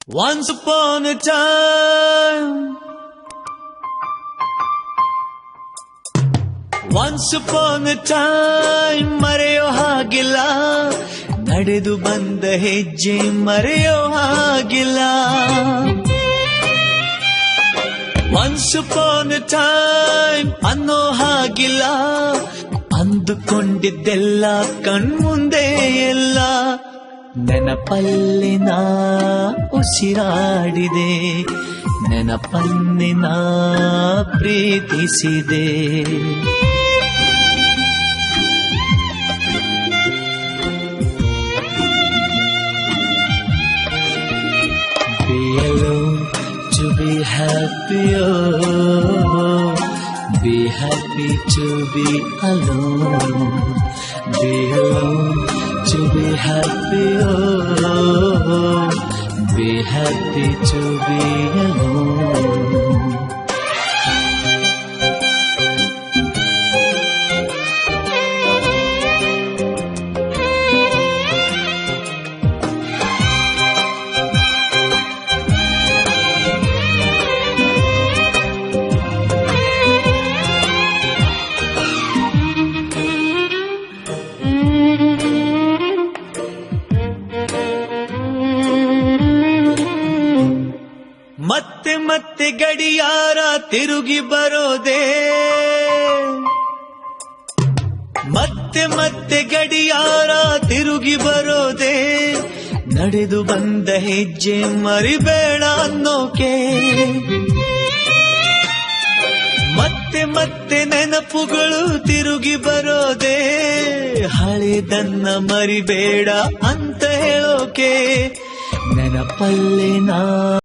Once upon a time, once upon a time ಮರೆಯೋ ಹಾಗಿಲ್ಲ, ನಡೆದು ಬಂದ ಹೆಜ್ಜೆ ಮರೆಯೋ ಹಾಗಿಲ್ಲ. Once upon a time ಅನ್ನೋ ಹಾಗಿಲ್ಲ, ಅಂದುಕೊಂಡಿದ್ದೆಲ್ಲ ಕಣ್ಮುಂದೆ ಎಲ್ಲ ನೆನಪಲ್ಲಿ ನಾ ಉಸಿರಾಡಿದೆ, ನೆನಪನ್ನೇ ನಾ ಪ್ರೀತಿಸಿದೆ. Be alone to be happy, oh, be happy to be alone. Be alone to be happy, oh, be happy to be alone. ಮತ್ತೆ ಮತ್ತೆ ಗಡಿಯಾರ ತಿರುಗಿ ಬರೋದೇ, ಮತ್ತೆ ಮತ್ತೆ ಗಡಿಯಾರ ತಿರುಗಿ ಬರೋದೇ, ನಡೆದು ಬಂದ ಹೆಜ್ಜೆ ಮರಿಬೇಡ ಅನ್ನೋಕೆ. ಮತ್ತೆ ಮತ್ತೆ ನೆನಪುಗಳು ತಿರುಗಿ ಬರೋದೇ, ಹಳೆದನ್ನ ಮರಿಬೇಡ ಅಂತ ಹೇಳೋಕೆ. ನೆನಪಲ್ಲೇ ನಾ